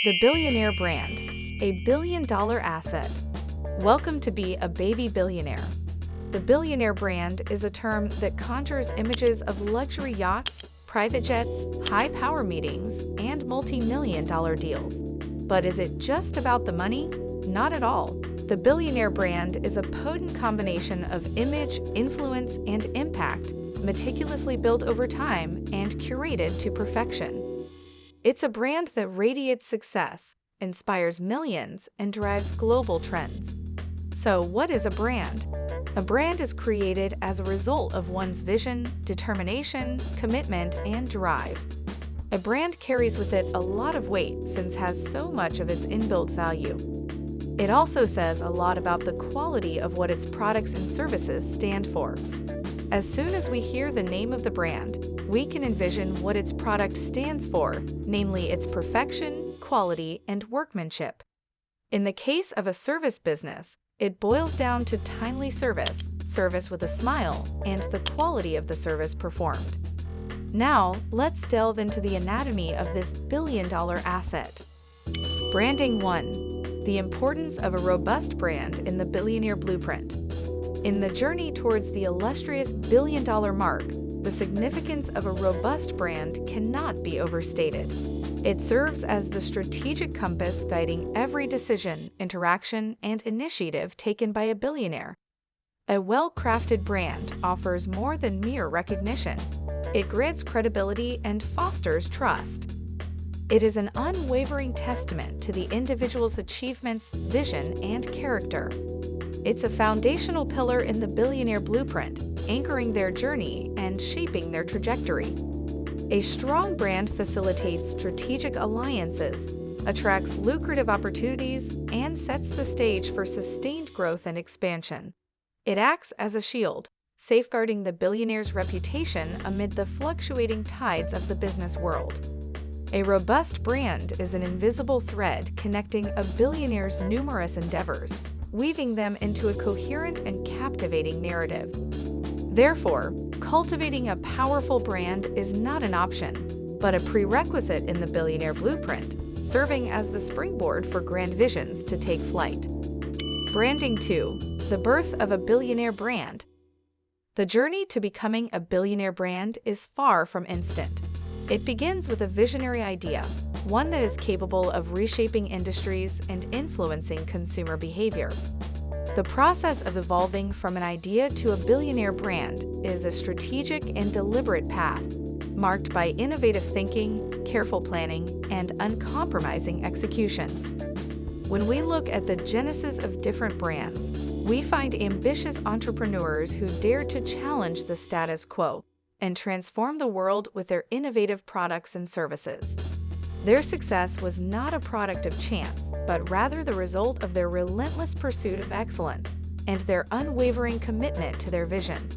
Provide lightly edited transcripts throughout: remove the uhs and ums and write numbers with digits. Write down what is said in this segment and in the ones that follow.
The Billionaire Brand, a billion-dollar asset. Welcome to be a baby billionaire. The Billionaire Brand is a term that conjures images of luxury yachts, private jets, high-power meetings, and multi-million-dollar deals. But is it just about the money? Not at all. The Billionaire Brand is a potent combination of image, influence, and impact, meticulously built over time and curated to perfection. It's a brand that radiates success, inspires millions, and drives global trends. So, what is a brand? A brand is created as a result of one's vision, determination, commitment, and drive. A brand carries with it a lot of weight since it has so much of its inbuilt value. It also says a lot about the quality of what its products and services stand for. As soon as we hear the name of the brand, we can envision what its product stands for, namely its perfection, quality, and workmanship. In the case of a service business, it boils down to timely service, service with a smile, and the quality of the service performed. Now, let's delve into the anatomy of this billion-dollar asset. Branding 1. The importance of a robust brand in the billionaire blueprint. In the journey towards the illustrious billion-dollar mark, the significance of a robust brand cannot be overstated. It serves as the strategic compass guiding every decision, interaction, and initiative taken by a billionaire. A well-crafted brand offers more than mere recognition. It grants credibility and fosters trust. It is an unwavering testament to the individual's achievements, vision, and character. It's a foundational pillar in the billionaire blueprint, anchoring their journey and shaping their trajectory. A strong brand facilitates strategic alliances, attracts lucrative opportunities, and sets the stage for sustained growth and expansion. It acts as a shield, safeguarding the billionaire's reputation amid the fluctuating tides of the business world. A robust brand is an invisible thread connecting a billionaire's numerous endeavors, weaving them into a coherent and captivating narrative. Therefore, cultivating a powerful brand is not an option, but a prerequisite in the billionaire blueprint, serving as the springboard for grand visions to take flight. Branding 2. The birth of a billionaire brand. The journey to becoming a billionaire brand is far from instant. It begins with a visionary idea, one that is capable of reshaping industries and influencing consumer behavior. The process of evolving from an idea to a billionaire brand is a strategic and deliberate path, marked by innovative thinking, careful planning, and uncompromising execution. When we look at the genesis of different brands, we find ambitious entrepreneurs who dare to challenge the status quo and transform the world with their innovative products and services. Their success was not a product of chance, but rather the result of their relentless pursuit of excellence and their unwavering commitment to their vision.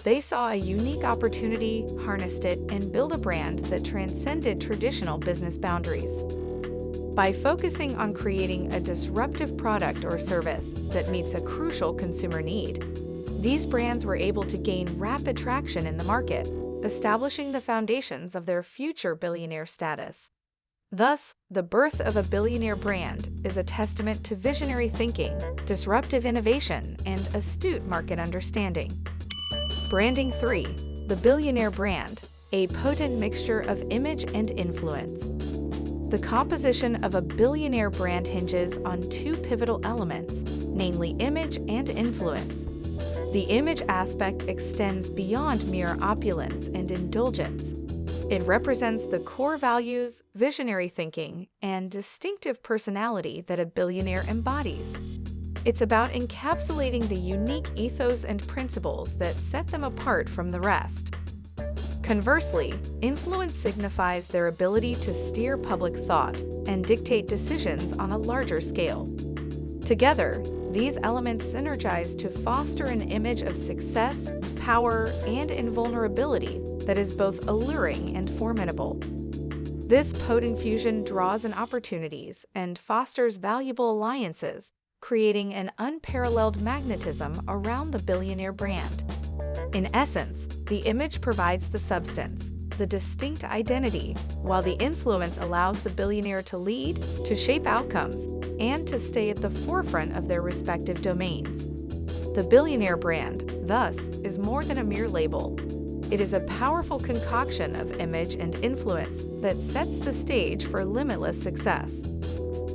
They saw a unique opportunity, harnessed it, and built a brand that transcended traditional business boundaries. By focusing on creating a disruptive product or service that meets a crucial consumer need, these brands were able to gain rapid traction in the market, establishing the foundations of their future billionaire status. Thus, the birth of a billionaire brand is a testament to visionary thinking, disruptive innovation, and astute market understanding. Branding 3. The Billionaire Brand, a potent mixture of image and influence. The composition of a billionaire brand hinges on two pivotal elements, namely image and influence. The image aspect extends beyond mere opulence and indulgence. It represents the core values, visionary thinking, and distinctive personality that a billionaire embodies. It's about encapsulating the unique ethos and principles that set them apart from the rest. Conversely, influence signifies their ability to steer public thought and dictate decisions on a larger scale. Together, these elements synergize to foster an image of success, power, and invulnerability that is both alluring and formidable. This potent fusion draws in opportunities and fosters valuable alliances, creating an unparalleled magnetism around the billionaire brand. In essence, the image provides the substance, the distinct identity, while the influence allows the billionaire to lead, to shape outcomes, and to stay at the forefront of their respective domains. The Billionaire Brand, thus, is more than a mere label. It is a powerful concoction of image and influence that sets the stage for limitless success.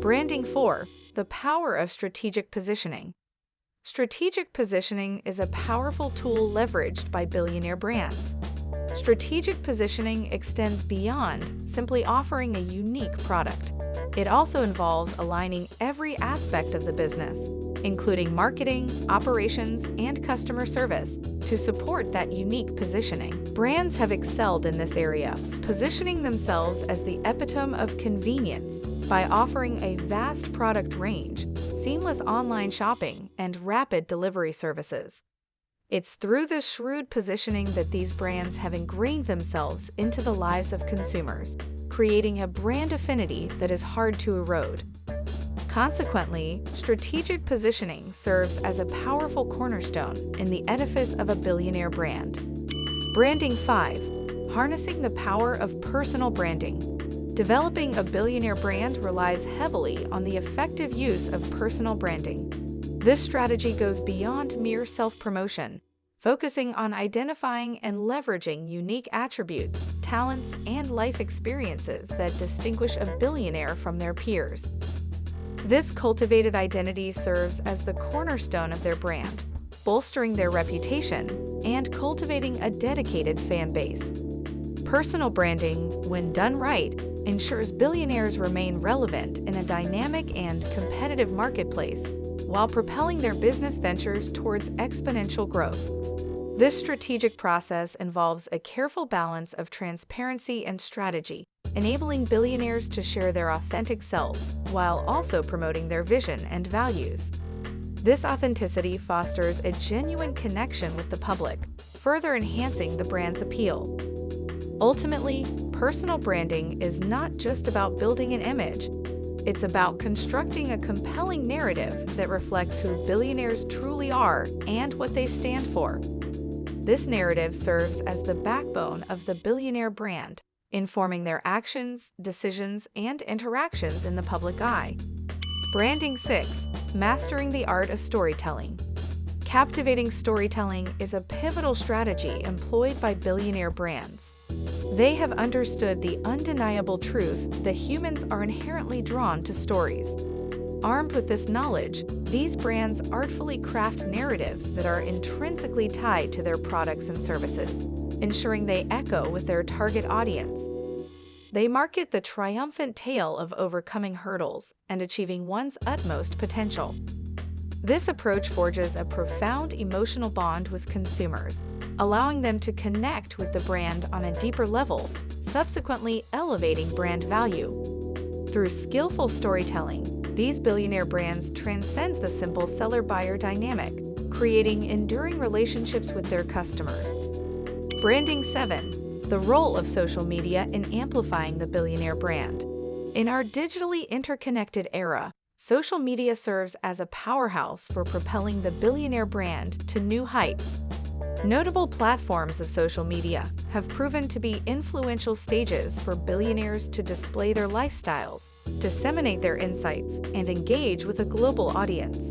Branding 4. The power of strategic positioning. Strategic positioning is a powerful tool leveraged by billionaire brands. Strategic positioning extends beyond simply offering a unique product. It also involves aligning every aspect of the business, including marketing, operations, and customer service, to support that unique positioning. Brands have excelled in this area, positioning themselves as the epitome of convenience by offering a vast product range, seamless online shopping, and rapid delivery services. It's through this shrewd positioning that these brands have ingrained themselves into the lives of consumers, creating a brand affinity that is hard to erode. Consequently, strategic positioning serves as a powerful cornerstone in the edifice of a billionaire brand. Branding 5. Harnessing the power of personal branding. Developing a billionaire brand relies heavily on the effective use of personal branding. This strategy goes beyond mere self-promotion, focusing on identifying and leveraging unique attributes, talents, and life experiences that distinguish a billionaire from their peers. This cultivated identity serves as the cornerstone of their brand, bolstering their reputation and cultivating a dedicated fan base. Personal branding, when done right, ensures billionaires remain relevant in a dynamic and competitive marketplace while propelling their business ventures towards exponential growth. This strategic process involves a careful balance of transparency and strategy, enabling billionaires to share their authentic selves while also promoting their vision and values. This authenticity fosters a genuine connection with the public, further enhancing the brand's appeal. Ultimately, personal branding is not just about building an image. It's about constructing a compelling narrative that reflects who billionaires truly are and what they stand for. This narrative serves as the backbone of the billionaire brand, informing their actions, decisions, and interactions in the public eye. Branding 6. Mastering the art of storytelling. Captivating storytelling is a pivotal strategy employed by billionaire brands. They have understood the undeniable truth that humans are inherently drawn to stories. Armed with this knowledge, these brands artfully craft narratives that are intrinsically tied to their products and services, ensuring they echo with their target audience. They market the triumphant tale of overcoming hurdles and achieving one's utmost potential. This approach forges a profound emotional bond with consumers, allowing them to connect with the brand on a deeper level, subsequently elevating brand value. Through skillful storytelling, these billionaire brands transcend the simple seller-buyer dynamic, creating enduring relationships with their customers. Branding 7. The role of social media in amplifying the billionaire brand. In our digitally interconnected era, social media serves as a powerhouse for propelling the billionaire brand to new heights. Notable platforms of social media have proven to be influential stages for billionaires to display their lifestyles, disseminate their insights, and engage with a global audience.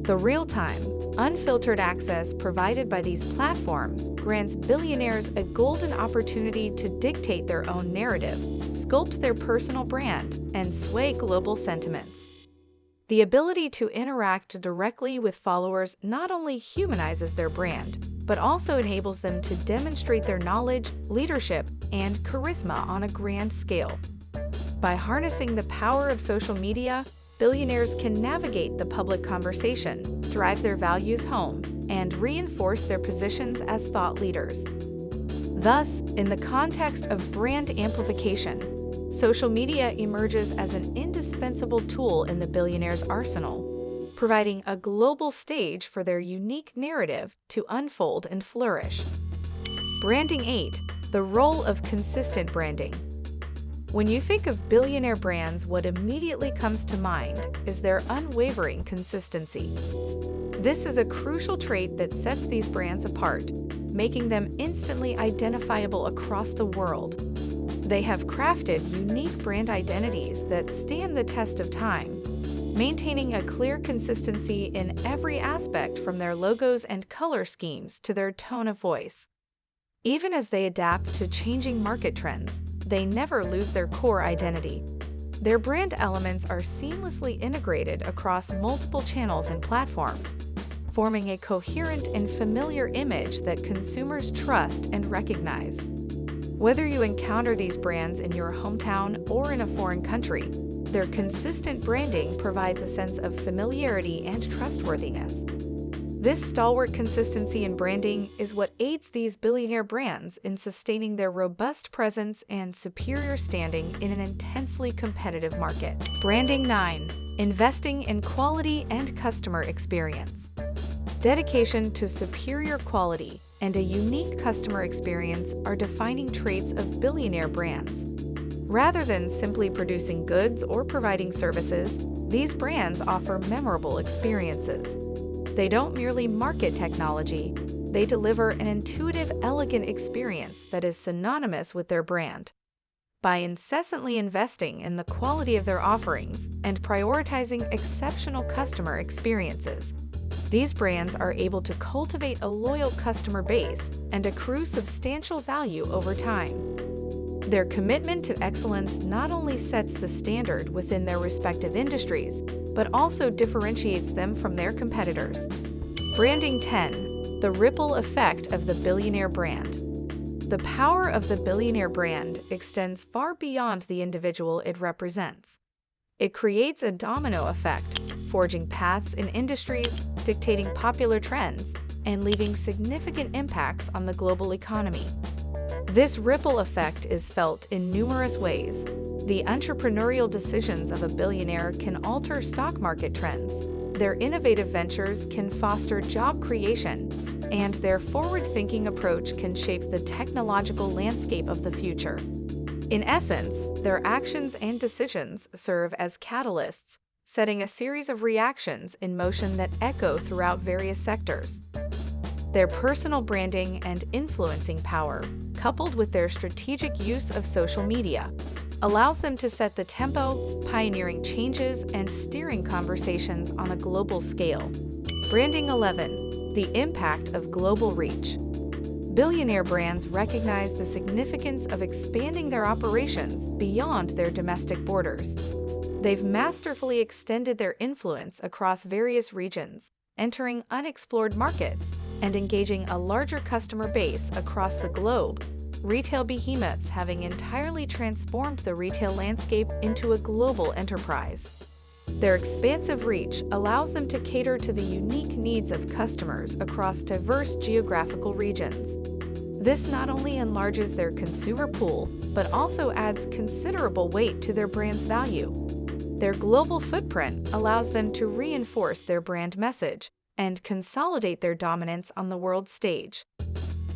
The real-time, unfiltered access provided by these platforms grants billionaires a golden opportunity to dictate their own narrative, sculpt their personal brand, and sway global sentiments. The ability to interact directly with followers not only humanizes their brand, but also enables them to demonstrate their knowledge, leadership, and charisma on a grand scale. By harnessing the power of social media, billionaires can navigate the public conversation, drive their values home, and reinforce their positions as thought leaders. Thus, in the context of brand amplification, social media emerges as an indispensable tool in the billionaire's arsenal, providing a global stage for their unique narrative to unfold and flourish. Branding 8. The role of consistent branding. When you think of billionaire brands, what immediately comes to mind is their unwavering consistency. This is a crucial trait that sets these brands apart. making them instantly identifiable across the world. They have crafted unique brand identities that stand the test of time, maintaining a clear consistency in every aspect from their logos and color schemes to their tone of voice. Even as they adapt to changing market trends, they never lose their core identity. Their brand elements are seamlessly integrated across multiple channels and platforms, forming a coherent and familiar image that consumers trust and recognize. Whether you encounter these brands in your hometown or in a foreign country, their consistent branding provides a sense of familiarity and trustworthiness. This stalwart consistency in branding is what aids these billionaire brands in sustaining their robust presence and superior standing in an intensely competitive market. Branding 9. Investing in quality and customer experience. Dedication to superior quality and a unique customer experience are defining traits of billionaire brands. Rather than simply producing goods or providing services, these brands offer memorable experiences. They don't merely market technology, they deliver an intuitive, elegant experience that is synonymous with their brand. By incessantly investing in the quality of their offerings and prioritizing exceptional customer experiences, these brands are able to cultivate a loyal customer base and accrue substantial value over time. Their commitment to excellence not only sets the standard within their respective industries, but also differentiates them from their competitors. Branding 10. The ripple effect of the billionaire brand. The power of the billionaire brand extends far beyond the individual it represents. It creates a domino effect, forging paths in industries, dictating popular trends, and leaving significant impacts on the global economy. This ripple effect is felt in numerous ways. The entrepreneurial decisions of a billionaire can alter stock market trends, their innovative ventures can foster job creation, and their forward-thinking approach can shape the technological landscape of the future. In essence, their actions and decisions serve as catalysts, setting a series of reactions in motion that echo throughout various sectors. Their personal branding and influencing power, coupled with their strategic use of social media, allows them to set the tempo, pioneering changes and steering conversations on a global scale. Branding 11. The impact of global reach. Billionaire brands recognize the significance of expanding their operations beyond their domestic borders. They've masterfully extended their influence across various regions, entering unexplored markets and engaging a larger customer base across the globe. Retail behemoths having entirely transformed the retail landscape into a global enterprise. Their expansive reach allows them to cater to the unique needs of customers across diverse geographical regions. This not only enlarges their consumer pool, but also adds considerable weight to their brand's value. Their global footprint allows them to reinforce their brand message and consolidate their dominance on the world stage.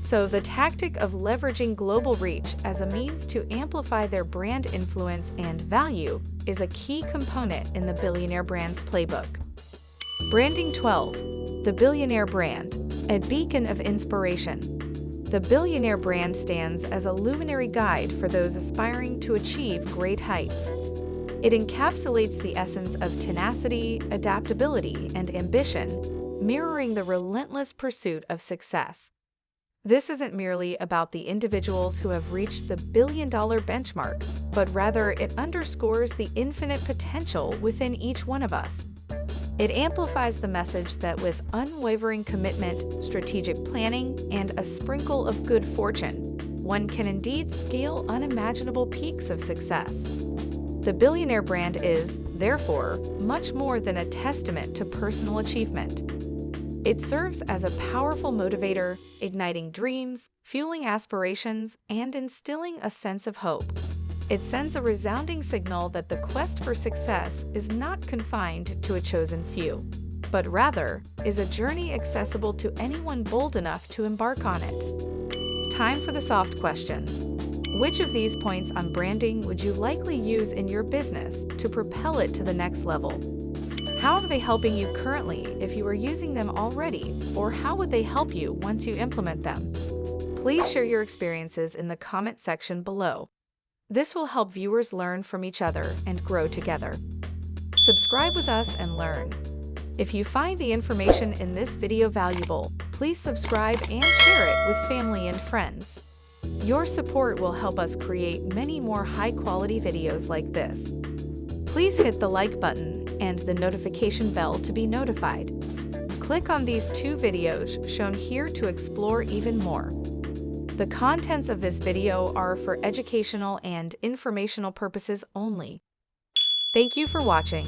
So the tactic of leveraging global reach as a means to amplify their brand influence and value is a key component in the billionaire brand's playbook. Branding 12. The billionaire brand, a beacon of inspiration. The billionaire brand stands as a luminary guide for those aspiring to achieve great heights. It encapsulates the essence of tenacity, adaptability, and ambition, mirroring the relentless pursuit of success. This isn't merely about the individuals who have reached the billion-dollar benchmark, but rather it underscores the infinite potential within each one of us. It amplifies the message that with unwavering commitment, strategic planning, and a sprinkle of good fortune, one can indeed scale unimaginable peaks of success. The billionaire brand is, therefore, much more than a testament to personal achievement. It serves as a powerful motivator, igniting dreams, fueling aspirations, and instilling a sense of hope. It sends a resounding signal that the quest for success is not confined to a chosen few, but rather is a journey accessible to anyone bold enough to embark on it. Time for the soft question. Which of these points on branding would you likely use in your business to propel it to the next level? How are they helping you currently if you are using them already, or how would they help you once you implement them? Please share your experiences in the comment section below. This will help viewers learn from each other and grow together. Subscribe with us and learn. If you find the information in this video valuable, please subscribe and share it with family and friends. Your support will help us create many more high-quality videos like this. Please hit the like button and the notification bell to be notified. Click on these 2 videos shown here to explore even more. The contents of this video are for educational and informational purposes only. Thank you for watching.